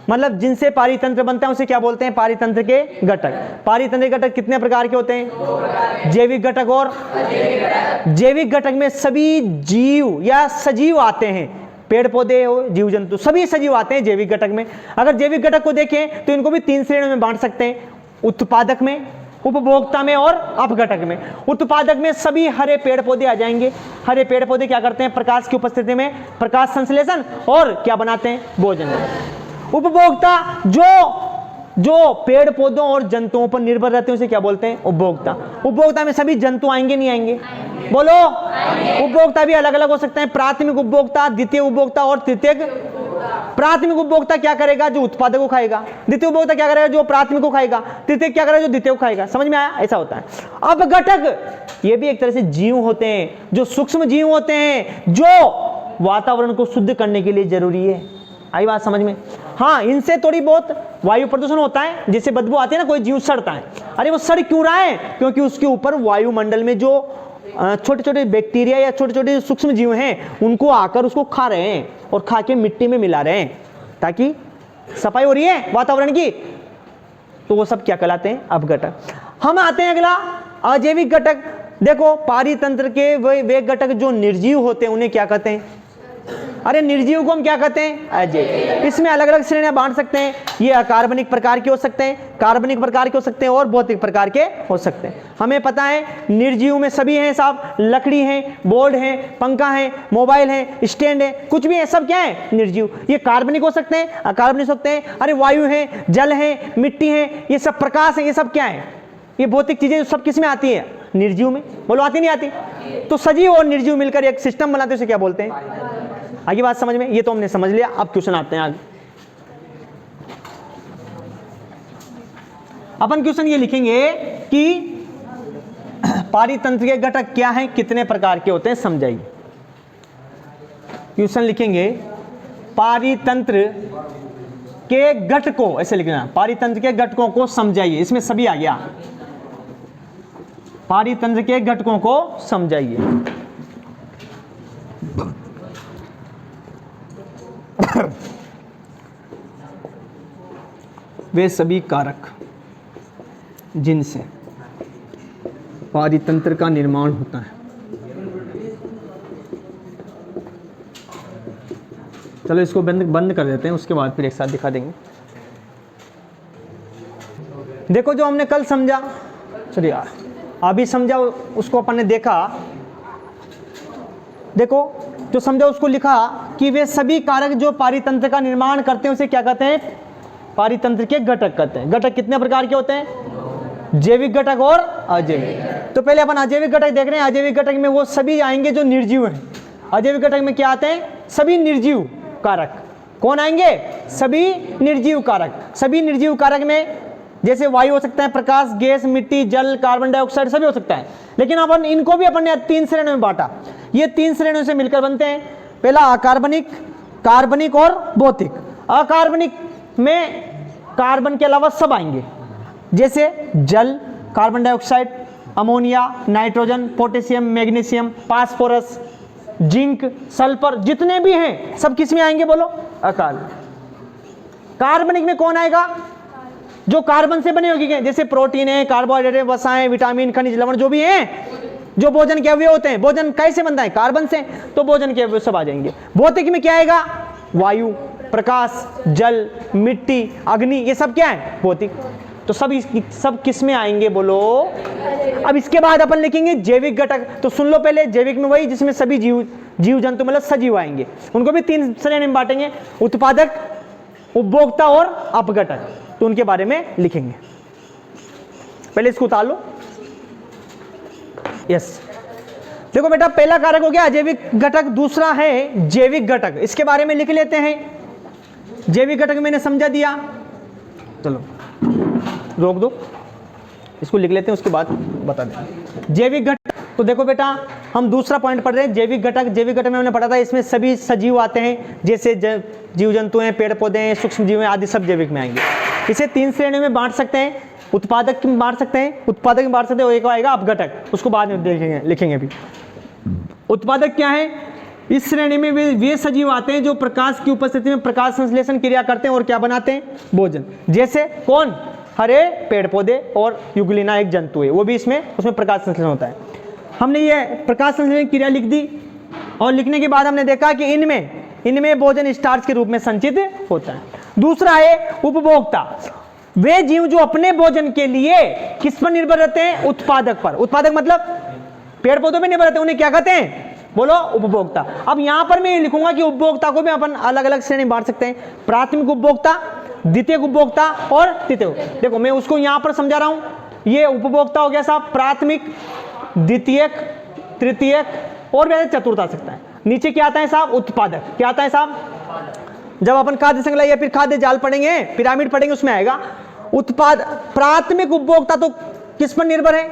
मतलब जिनसे पारितंत्र बनता है उसे क्या बोलते हैं, पारितंत्र के घटक। पारितंत्र के घटक कितने प्रकार के होते हैं, जैविक घटक और जैविक घटक में सभी जीव या सजीव आते हैं, पेड़ पौधे हो, जीव जंतु सभी सजीव आते हैं जैविक घटक में। अगर जैविक घटक को देखें तो इनको भी 3 श्रेणियों में बांट सकते हैं, उत्पादक में, उपभोक्ता में और अपघटक में। उत्पादक में सभी हरे पेड़ पौधे आ जाएंगे। हरे पेड़ पौधे क्या करते हैं, प्रकाश की उपस्थिति में प्रकाश संश्लेषण और क्या बनाते हैं, भोजन। उपभोक्ता जो पेड़ पौधों और जंतुओं पर निर्भर रहते हैं उसे क्या बोलते हैं, उपभोक्ता। उपभोक्ता में सभी जंतु आएंगे नहीं आएंगे, बोलो। उपभोक्ता भी अलग अलग हो सकते हैं, प्राथमिक उपभोक्ता, द्वितीय उपभोक्ता और तृतीयक। प्राथमिक उपभोक्ता क्या करेगा, जो उत्पादक को खाएगा। द्वितीय उपभोक्ता क्या करेगा, जो प्राथमिक को खाएगा। तृतीय क्या करेगा, जो द्वितीय को खाएगा। समझ में आया, ऐसा होता है। अब घटक ये भी एक तरह से जीव होते हैं, जो सूक्ष्म जीव होते हैं, जो वातावरण को शुद्ध करने के लिए जरूरी है। आई बात समझ में। हाँ, इनसे थोड़ी बहुत वायु प्रदूषण होता है, जैसे बदबू आती है ना, कोई जीव सड़ता है। अरे वो सड़ क्यों रहा है, क्योंकि उसके ऊपर वायुमंडल में जो छोटे छोटे बैक्टीरिया या छोटे छोटे सूक्ष्म जीव हैं उनको आकर उसको खा रहे हैं और खा के मिट्टी में मिला रहे हैं, ताकि सफाई हो रही है वातावरण की। तो वो सब क्या कहलाते हैं, अपघटक। हम आते हैं अगला, अजैविक घटक। देखो पारितंत्र के वे घटक जो निर्जीव होते हैं उन्हें क्या कहते हैं, अरे निर्जीव को हम क्या कहते हैं, अजैविक। इसमें अलग अलग श्रेणियां बांट सकते हैं। ये अकार्बनिक प्रकार के हो सकते हैं, कार्बनिक प्रकार के हो सकते हैं और भौतिक प्रकार के हो सकते हैं। हमें पता है निर्जीव में सभी हैं साहब, लकड़ी है, बोर्ड है, पंखा है, मोबाइल है, स्टैंड है, कुछ भी है, सब क्या है, निर्जीव। ये कार्बनिक हो सकते हैं, अकार्बनिक हो सकते हैं। अरे वायु है, जल है, मिट्टी है, ये सब प्रकाश है, ये सब क्या है, ये भौतिक चीजें सब किस में आती है, निर्जीव में। बोलो आती नहीं आती? तो सजीव और निर्जीव मिलकर एक सिस्टम बनाते हैं, उसे क्या बोलते हैं। आगे बात समझ में, ये तो हमने समझ लिया। अब क्वेश्चन आते हैं आगे। अपन क्वेश्चन ये लिखेंगे कि पारितंत्र के घटक क्या हैं, कितने प्रकार के होते हैं, समझाइए। क्वेश्चन लिखेंगे पारितंत्र के घटकों, ऐसे लिखना, पारितंत्र के घटकों को समझाइए। इसमें सभी आ गया, पारितंत्र के घटकों को समझाइए। वे सभी कारक जिनसे पारितंत्र का निर्माण होता है। चलो इसको बंद कर देते हैं, उसके बाद फिर एक साथ दिखा देंगे। देखो जो हमने कल समझा, चलिए अभी समझा, उसको अपन ने देखा। देखो जो समझा उसको लिखा कि वे सभी कारक जो पारितंत्र का निर्माण करते हैं उसे क्या कहते हैं, पारितंत्र के घटक कहते हैं। घटक कितने प्रकार के होते हैं, जैविक घटक और अजैविक। तो पहले अपन अजैविक घटक देख रहे हैं। अजैविक घटक में वो सभी आएंगे जो निर्जीव हैं। अजैविक घटक में क्या आते हैं, सभी निर्जीव कारक। कौन आएंगे, सभी निर्जीव कारक। सभी निर्जीव कारक में जैसे वायु हो सकता है, प्रकाश, गैस, मिट्टी, जल, कार्बन डाइऑक्साइड, सभी हो सकता है। लेकिन अपन इनको भी अपन ने 3 श्रेणियों में बांटा। ये 3 श्रेणियों से मिलकर बनते हैं। पहला अकार्बनिक, कार्बनिक और भौतिक। अकार्बनिक में कार्बन के अलावा सब आएंगे, जैसे जल, carbon dioxide, ammonia, nitrogen, potassium, magnesium, phosphorus, zinc, sulphur, जितने भी हैं सब किस में आएंगे, बोलो, अकार्बनिक। कार्बनिक में कौन आएगा? जो कार्बन से बने होगी, जैसे प्रोटीन है, कार्बोहाइड्रेट है, वसाएं, विटामिन, खनिज, लवण जो भी हैं, जो भोजन के अवयव होते हैं। भोजन कैसे बनता है? कार्बन से, तो भोजन के अवयव सब आ जाएंगे। भौतिक में क्या आएगा? वायु, प्रकाश, जल, मिट्टी, अग्नि, ये सब क्या है? भौतिक। तो सब किस में आएंगे बोलो? अब इसके बाद अपन लिखेंगे जैविक घटक। तो सुन लो पहले, जैविक में वही जिसमें सभी जीव जंतु मतलब सजीव आएंगे। उनको भी 3 श्रेणी में बांटेंगे, उत्पादक, उपभोक्ता और अपघटक। तो उनके बारे में लिखेंगे। पहले इसको उतार लो। यस, देखो बेटा, पहला कारक हो गया अजैविक घटक, दूसरा है जैविक घटक। इसके बारे में लिख लेते हैं। जैविक घटक मैंने समझा दिया, चलो रोक दो, इसको लिख लेते हैं, उसके बाद बता दें। जैविक घटक, तो देखो बेटा, हम दूसरा पॉइंट पढ़ रहे हैं, जैविक घटक। जैविक घटक में हमने पढ़ा था, इसमें सभी सजीव आते हैं, जैसे जीव जंतु हैं, पेड़ पौधे हैं, सूक्ष्म जीव हैं, आदि सब जैविक में आएंगे। इसे 3 श्रेणी में बांट सकते हैं। उत्पादक में बांट सकते हैं, उत्पादक में बांट सकते हैं, एक आएगा अपघटक, उसको बाद में देखेंगे, लिखेंगे भी। उत्पादक क्या है? इस श्रेणी में वे सजीव आते हैं जो प्रकाश की उपस्थिति में प्रकाश संश्लेषण क्रिया करते हैं और क्या बनाते हैं? भोजन। जैसे कौन? हरे पेड़ पौधे और युगलिना एक जंतु है, वो भी उसमें प्रकाश संश्लेषण होता है। हमने ये प्रकाश संश्लेषण क्रिया लिख दी, और लिखने के बाद हमने देखा कि इनमें भोजन स्टार्च के रूप में संचित होता है। दूसरा है उपभोक्ता। वे जीव जो अपने भोजन के लिए किस पर निर्भर रहते हैं? उत्पादक पर। उत्पादक मतलब पेड़ पौधों पर निर्भर रहते हैं, उन्हें क्या कहते हैं? बोलो, उपभोक्ता। अब यहां पर मैं लिखूंगा कि उपभोक्ता को भी अपन अलग अलग श्रेणी बांट सकते हैं, प्राथमिक उपभोक्ता, द्वितीयक उपभोक्ता और तृतीयक। देखो मैं उसको यहां पर समझा रहा हूं। ये उपभोक्ता हो गया साहब, प्राथमिक, द्वितीयक, तृतीयक और वैसे चतुर्थ आ सकता है। नीचे क्या आता है साहब? उत्पादक। क्या आता है साहब? जब अपन खाद्य श्रृंखला या फिर खाद्य जाल पढ़ेंगे, पिरामिड पढ़ेंगे, उसमें आएगा प्राथमिक उपभोक्ता। तो किस पर निर्भर है?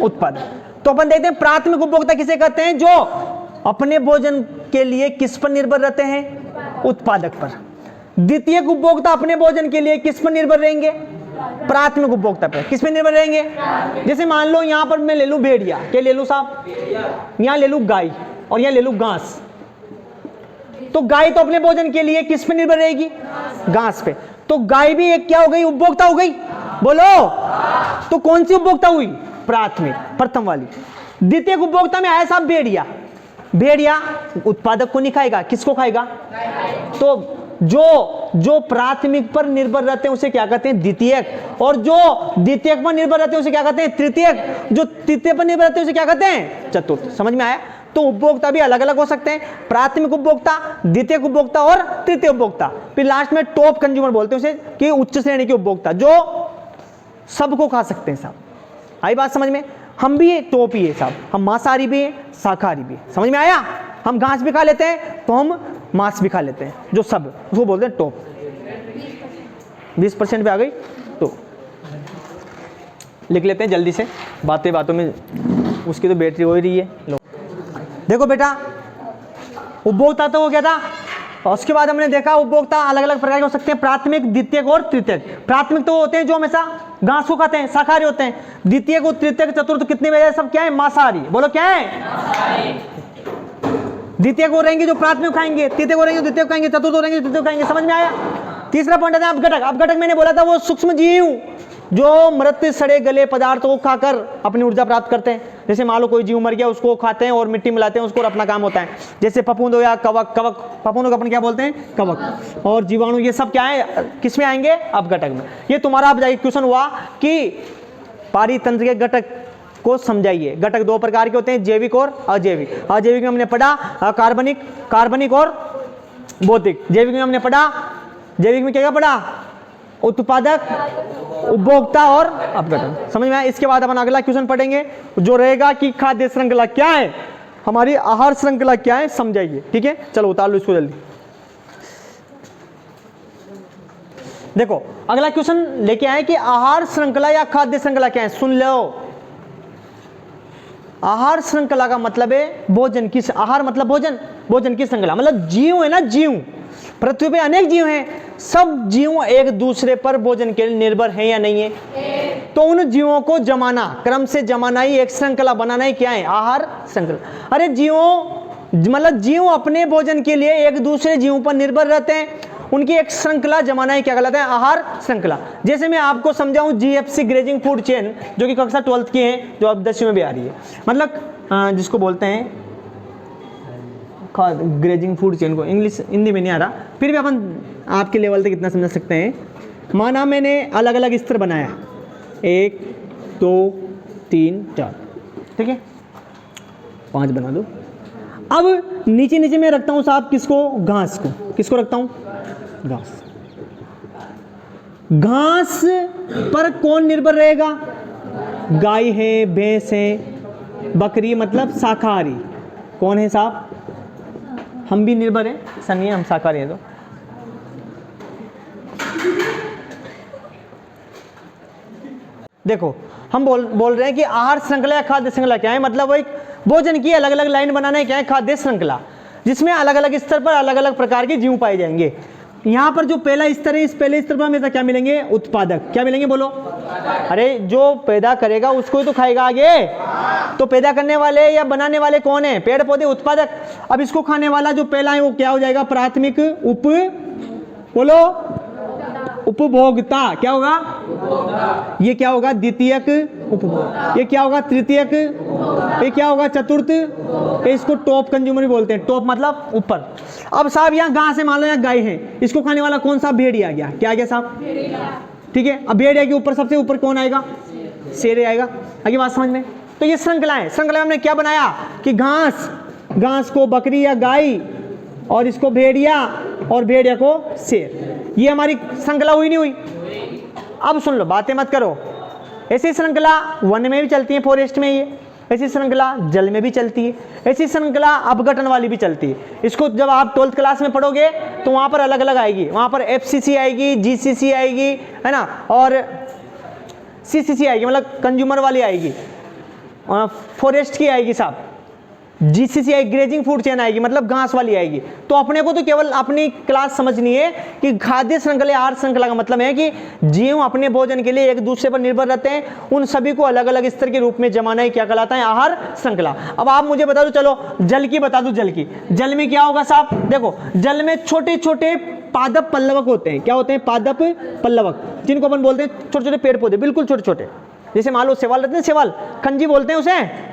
उत्पादक। तो अपन देखते हैं प्राथमिक उपभोक्ता किसे कहते हैं? जो अपने भोजन के लिए किस पर निर्भर रहते हैं? उत्पादक पर। द्वितीयक उपभोक्ता अपने भोजन के लिए किस पर निर्भर रहेंगे? प्राथमिक उपभोक्ता पर। किस पर निर्भर रहेंगे? जैसे मान लो यहां पर मैं ले लूं भेड़िया, क्या ले लूं साहब? यहां ले लूं गाय और यहां ले लूं घास। तो गाय तो अपने भोजन के लिए किस पर निर्भर रहेगी? घास पे। तो गाय भी एक क्या हो गई? उपभोक्ता हो गई। बोलो, तो कौन सी उपभोक्ता हुई? प्राथमिक, प्रथम वाली। द्वितीय उपभोक्ता में आया साहब भेड़िया। भेड़िया उत्पादक को नहीं खाएगा, किसको खाएगा? तो जो प्राथमिक पर निर्भर रहते हैं उसे क्या कहते हैं? द्वितीयक। और जो द्वितीयक पर निर्भर रहते हैं उसे क्या कहते हैं? तृतीयक। जो तृतीय पर निर्भर रहते हैं उसे क्या कहते हैं? चतुर्थ। समझ में आया? तो उपभोक्ता भी अलग अलग हो सकते हैं, प्राथमिक उपभोक्ता, द्वितीयक उपभोक्ता और तृतीय उपभोक्ता। फिर लास्ट में टॉप कंज्यूमर बोलते हैं उसे, कि उच्च श्रेणी के उपभोक्ता जो सबको खा सकते हैं साहब। आई बात समझ में? हम भी टॉप ही है साहब, हम मांसाहारी भी हैं, शाकाहारी भी है। समझ में आया? हम घास भी खा लेते हैं तो हम मांस भी खा लेते हैं, जो सब उसको बोलते हैं टॉप। 20% पे आ गई, तो लिख लेते हैं जल्दी से, बातें बातों में उसकी तो बैटरी हो ही रही है। लो देखो बेटा, उपभोक्ता तो हो गया था, और उसके बाद हमने देखा उपभोक्ता अलग अलग प्रकार के हो सकते हैं, प्राथमिक, द्वितीयक और तृतीयक। प्राथमिक तो होते हैं जो हमेशा घास को खाते हैं, शाकाहारी होते हैं। द्वितीयक और तृतीयक, चतुर्थ कितने बजे सब क्या है? मांसाहारी। बोलो क्या है? द्वितीयक हो रहेंगे जो प्राथमिक खाएंगे, तृतीयक हो रहेंगे द्वितीयक खाएंगे, चतुर्थ हो रहेंगे तृतीयक खाएंगे। समझ में आया? तीसरा पॉइंट आता है अपघटक। अपघटक मैंने बोला था वो सूक्ष्म जीव जो मृत सड़े गले पदार्थों को खाकर अपनी ऊर्जा प्राप्त करते हैं। जैसे मान लो कोई जीव मर गया, उसको खाते हैं और मिट्टी मिलाते हैं, उसको अपना काम होता है। जैसे फफूंद हो या कवक, फफूंद को अपन क्या बोलते हैं? कवक। और जीवाणु, ये सब क्या है? किस में आएंगे? अपघटक में। ये तुम्हारा अब जाके क्वेश्चन हुआ कि पारितंत्र के घटक को समझाइए। घटक 2 प्रकार के होते हैं, जैविक और अजैविक। अजैविक में हमने पढ़ा कार्बनिक और भौतिक। जैविक में हमने पढ़ा, जैविक में क्या पढ़ा? उत्पादक, उपभोक्ता और अपघटन। समझ में आया? इसके बाद अपन अगला क्वेश्चन पढ़ेंगे जो रहेगा कि खाद्य श्रृंखला क्या है, हमारी आहार श्रृंखला क्या है, समझाइए। ठीक है, चलो उतार लो इसको जल्दी। देखो अगला क्वेश्चन लेके आए कि आहार श्रृंखला या खाद्य श्रृंखला क्या है। सुन लो, आहार श्रृंखला का मतलब है भोजन की, आहार मतलब भोजन, भोजन की श्रृंखला मतलब जीव है ना, जीव। पृथ्वी पे अनेक जीव हैं, सब जीव एक दूसरे पर भोजन के लिए निर्भर हैं या नहीं है? तो उन जीवों को जमाना, क्रम से जमाना ही एक श्रृंखला बनाना ही क्या है? आहार श्रृंखला। अरे जीवों मतलब जीव अपने भोजन के लिए एक दूसरे जीवों पर निर्भर रहते हैं उनकी एक श्रृंखला जमाना है, क्या कहलाता है? आहार श्रृंखला। जैसे मैं आपको समझाऊं GFC ग्रेजिंग फूड चेन, जो कि कक्षा 12th की है, जो अब 10वीं में भी आ रही है, मतलब जिसको बोलते हैं ग्रेजिंग फूड चेन को इंग्लिश हिंदी में नहीं आ रहा, फिर भी अपन आपके लेवल तक कितना समझ सकते हैं। माना मैंने अलग अलग स्तर बनाया, 1 2 3 4, ठीक है, 5 बना दो। अब नीचे नीचे मैं रखता हूँ साहब किसको? घास को। किसको रखता हूँ? घास। घास पर कौन निर्भर रहेगा? गाय है, भैंस है, बकरी, मतलब शाकाहारी। कौन है साहब? हम भी निर्भर हैं, ऐसा नहीं है हम शाकाहारी हैं। तो देखो हम बोल रहे हैं कि आहार श्रृंखला या खाद्य श्रृंखला क्या है? मतलब वो एक भोजन की अलग अलग लाइन बनाना है, क्या है? खाद्य श्रृंखला, जिसमें अलग अलग स्तर पर अलग अलग प्रकार के जीव पाए जाएंगे। यहाँ पर जो पहला स्तर है, इस पहले स्तर पर हमेशा क्या मिलेंगे? उत्पादक। क्या मिलेंगे बोलो? अरे जो पैदा करेगा उसको ही तो खाएगा आगे, तो पैदा करने वाले या बनाने वाले कौन है? पेड़ पौधे, उत्पादक। अब इसको खाने वाला जो पहला है वो क्या हो जाएगा? प्राथमिक बोलो उपभोक्ता। क्या होगा? ये क्या होगा? द्वितीयक उपभोक्ता। ये क्या होगा? तृतीयक। ये क्या होगा? चतुर्थ। इसको टॉप कंज्यूमर भी बोलते हैं। टॉप मतलब ऊपर। अब साहब यहाँ गाय से मान लो, यहाँ गाय है, इसको खाने वाला कौन सा? भेड़िया आ गया। क्या आ गया साहब? ठीक है। अब भेड़िया के ऊपर सबसे ऊपर कौन आएगा? शेर आएगा। आगे बात समझ में? तो ये श्रृंखला है। श्रृंखला में हमने क्या बनाया कि घास को बकरी या गाय, और इसको भेड़िया, और भेड़िया को शेर। ये हमारी श्रृंखला हुई नहीं हुई? अब सुन लो, बातें मत करो। ऐसी श्रृंखला वन में भी चलती है, फॉरेस्ट में, ये ऐसी श्रृंखला जल में भी चलती है, ऐसी श्रृंखला अपघटन वाली भी चलती है। इसको जब आप 12th क्लास में पढ़ोगे तो वहां पर अलग अलग आएगी। वहां पर FCC आएगी, GCC आएगी, है ना, और CCC आएगी, मतलब कंज्यूमर वाली आएगी, फॉरेस्ट की आएगी साहब, GCC आएगी, ग्रेजिंग फूड चेन आएगी, मतलब घास वाली आएगी। तो अपने को तो केवल अपनी क्लास समझनी है कि खाद्य श्रृंखला, आहार श्रृंखला का मतलब है कि जीव अपने भोजन के लिए एक दूसरे पर निर्भर रहते हैं, उन सभी को अलग अलग स्तर के रूप में जमाना है, क्या कहलाता है? आहार श्रृंखला। अब आप मुझे बता दो, चलो जल की बता दो। जल की, जल में क्या होगा साहब? देखो जल में छोटे छोटे पादप पल्लवक होते हैं। क्या होते हैं? पादप पल्लवक, जिनको अपन बोलते हैं छोटे छोटे पेड़ पौधे, बिल्कुल छोटे छोटे। जैसे मान लो सेवाल रहते हैं, सेवाल, खंजी बोलते हैं उसे,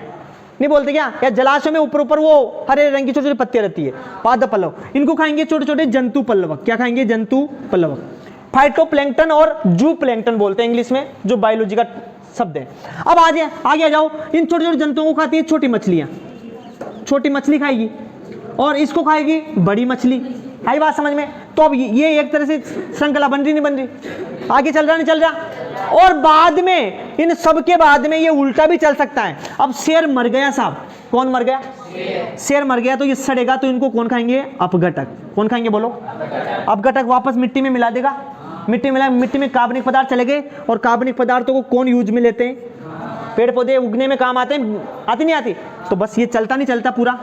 नहीं बोलते क्या? या जलाशय में ऊपर ऊपर वो हरे रंग की छोटी छोटी पत्तियां रहती है, पादप पल्लव। इनको खाएंगे छोटे छोटे जंतु पल्लवक। क्या खाएंगे? जंतु पल्लवक। फाइटोप्लैंक्टन और जू प्लैंक्टन बोलते हैं इंग्लिश में, जो बायोलॉजी का शब्द है। अब आगे आ जाओ, इन छोटे छोटे जंतुओं को खाती है छोटी मछलियां। छोटी मछली खाएगी और इसको खाएगी बड़ी मछली। आई बात समझ में? तो अब ये एक तरह से श्रृंखला बन रही नहीं बन रही? आगे चल रहा नहीं चल रहा? और बाद में, इन सब के बाद में ये उल्टा भी चल सकता है। अब शेर मर गया साहब। कौन मर गया? शेर मर गया, तो ये सड़ेगा, तो इनको कौन खाएंगे? अपघटक। कौन खाएंगे बोलो? अपघटक वापस मिट्टी में मिला देगा। मिट्टी मिला, मिट्टी में कार्बनिक पदार्थ चले गए, और कार्बनिक पदार्थों को कौन यूज में लेते हैं? पेड़ पौधे उगने में काम आते हैं, आती नहीं आती? तो बस ये चलता नहीं चलता पूरा,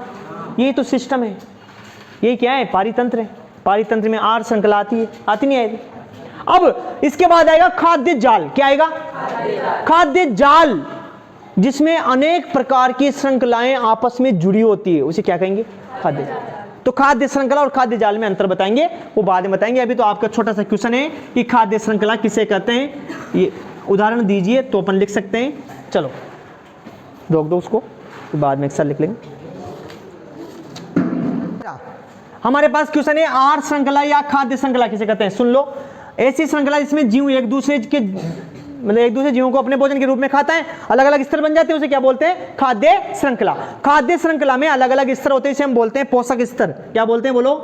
यही तो सिस्टम है। ये क्या है? पारितंत्र है। पारितंत्र में आहार श्रृंखला आती है, आती नहीं आएगी? अब इसके बाद आएगा खाद्य जाल। क्या आएगा? खाद्य जाल, जिसमें अनेक प्रकार की श्रृंखलाएं आपस में जुड़ी होती है, उसे क्या कहेंगे? खाद्य जाल। तो खाद्य श्रृंखला और खाद्य जाल में अंतर बताएंगे, वो बाद में बताएंगे। अभी तो आपका छोटा सा क्वेश्चन है कि खाद्य श्रृंखला किसे कहते हैं, ये उदाहरण दीजिए तो अपन लिख सकते हैं। चलो रोक दो उसको, तो बाद में एक साथ लिख लेंगे। हमारे पास क्वेश्चन है, आहार श्रृंखला या खाद्य श्रृंखला किसे कहते हैं? सुन लो, ऐसी श्रृंखला जिसमें जीव एक दूसरे के, मतलब एक दूसरे जीवों को अपने भोजन के रूप में खाता है, अलग अलग स्तर बन जाते हैं, उसे क्या बोलते हैं? खाद्य श्रृंखला। खाद्य श्रृंखला में अलग अलग स्तर होते हैं, इसे हम बोलते हैं पोषक स्तर। क्या बोलते हैं बोलो?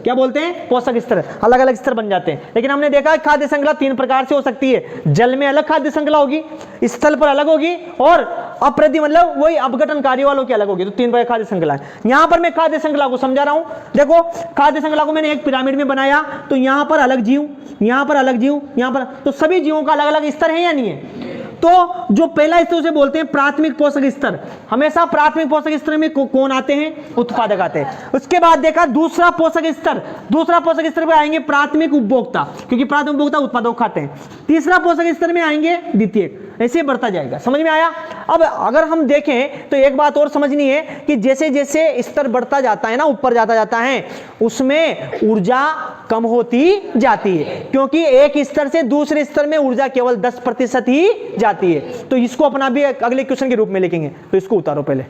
क्या बोलते हैं? पोषक स्तर। अलग अलग स्तर बन जाते हैं। लेकिन हमने देखा खाद्य श्रृंखला 3 प्रकार से हो सकती है। जल में अलग खाद्य श्रृंखला होगी, स्थल पर अलग होगी, और अप्रति मतलब वही अपघटन कार्य वालों की अलग होगी। तो 3 प्रकार खाद्य श्रृंखला है। यहां पर मैं खाद्य श्रृंखला को समझा रहा हूं। देखो खाद्य श्रृंखला को मैंने एक पिरामिड में बनाया, तो यहां पर अलग जीव, यहां पर अलग जीव, यहां पर, तो सभी जीवों का अलग अलग स्तर है या नहीं है? तो जो पहला स्तर उसे बोलते हैं प्राथमिक पोषक स्तर। हमेशा प्राथमिक पोषक स्तर में कौन आते हैं? उत्पादक आते हैं। उसके बाद देखा दूसरा पोषक स्तर, दूसरा पोषक स्तर पे आएंगे प्राथमिक उपभोक्ता, क्योंकि प्राथमिक उपभोक्ता उत्पादों को खाते हैं। तीसरा पोषक स्तर में आएंगे द्वितीयक, ऐसे बढ़ता जाएगा। समझ में आया? अब अगर हम देखें तो एक बात और समझनी है कि जैसे जैसे स्तर बढ़ता जाता है ना, ऊपर जाता है, उसमें ऊर्जा कम होती जाती है, क्योंकि एक स्तर से दूसरे स्तर में ऊर्जा केवल 10% ही जाती है। तो इसको अपना भी अगले क्वेश्चन के रूप में लिखेंगे, तो इसको उतारो पहले।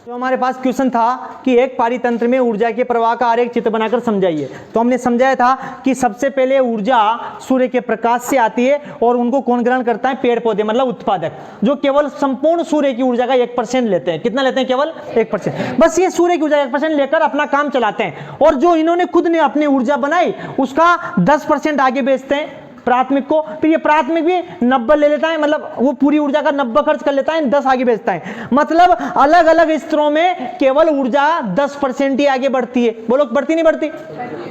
जो हमारे पास क्वेश्चन था कि एक पारितंत्र में ऊर्जा के प्रवाह का आरेख चित्र बनाकर समझाइए, तो हमने समझाया था कि सबसे पहले ऊर्जा सूर्य के प्रकाश से आती है और उनको कौन ग्रहण करता है? पेड़ पौधे, मतलब उत्पादक, जो केवल संपूर्ण सूर्य की ऊर्जा का 1% लेते हैं। कितना लेते हैं? केवल 1%। बस ये सूर्य की ऊर्जा 1% लेकर अपना काम चलाते हैं, और जो इन्होंने खुद ने अपनी ऊर्जा बनाई उसका 10% आगे बेचते हैं प्राथमिक को। फिर ये प्राथमिक भी 90 ले लेता है, मतलब वो पूरी ऊर्जा का 90 खर्च कर लेता है, 10 आगे बेचता है। मतलब अलग अलग स्तरों में केवल ऊर्जा 10% ही आगे बढ़ती है। बोलो बढ़ती नहीं बढ़ती?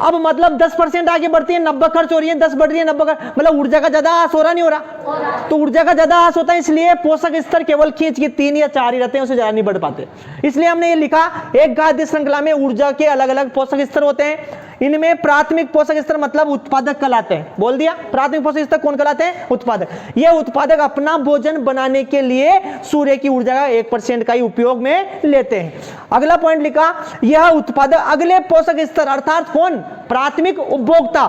अब मतलब 10% आगे बढ़ती है, 90 खर्च हो रही है, 10 बढ़ रही है, 90 खर्च, मतलब ऊर्जा का ज्यादा हास हो रहा नहीं हो रहा? तो ऊर्जा का ज्यादा हास होता है, इसलिए पोषक स्तर केवल खींच के 3 या 4 ही रहते हैं, उससे ज्यादा नहीं बढ़ पाते। इसलिए हमने ये लिखा, एक खाद्य श्रृंखला में ऊर्जा के अलग अलग पोषक स्तर होते हैं। इनमें प्राथमिक पोषक स्तर मतलब उत्पादक कहलाते हैं। बोल दिया, प्राथमिक पोषक स्तर कौन कहलाते हैं? उत्पादक। ये उत्पादक अपना भोजन बनाने के लिए सूर्य की ऊर्जा का 1% का ही उपयोग में लेते हैं। अगला पॉइंट लिखा, यह उत्पादक अगले पोषक स्तर अर्थात कौन? प्राथमिक उपभोक्ता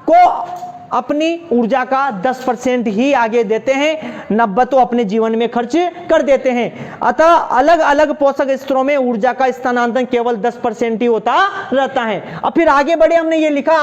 को अपनी ऊर्जा का 10% ही आगे देते हैं, 90 तो अपने जीवन में खर्च कर देते हैं। अतः अलग अलग पोषक स्तरों में ऊर्जा का स्थानांतरण केवल 10% ही होता रहता है। अब फिर आगे बढ़े, हमने ये लिखा,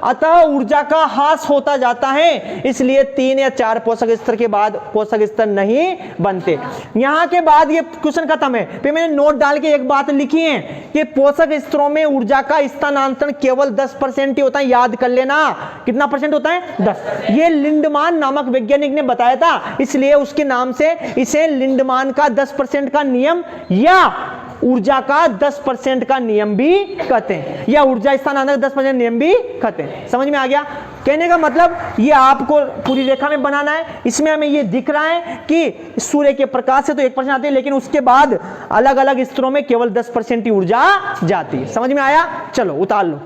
अतः ऊर्जा का ह्रास होता जाता है, इसलिए 3 या 4 पोषक स्तर के बाद पोषक स्तर नहीं बनते। यहां के बाद ये क्वेश्चन खत्म है। फिर मैंने नोट डाल के एक बात लिखी है कि पोषक स्तरों में ऊर्जा का स्थानांतरण केवल 10% ही होता है। याद कर लेना, कितना परसेंट होता है? 10। ये लिंडमान नामक वैज्ञानिक ने बताया था, इसलिए उसके नाम से इसे लिंडमान का 10% का नियम या ऊर्जा का 10% का नियम भी कहते हैं, या ऊर्जा स्थानांतरण 10% नियम भी कहते हैं। समझ में आ गया? कहने का मतलब ये आपको पूरी रेखा में बनाना है। इसमें हमें ये दिख रहा है कि सूर्य के प्रकाश से तो 1% आती है, लेकिन उसके बाद अलग अलग स्तरों में केवल 10% ही ऊर्जा जाती है। समझ में आया? चलो उतार लो।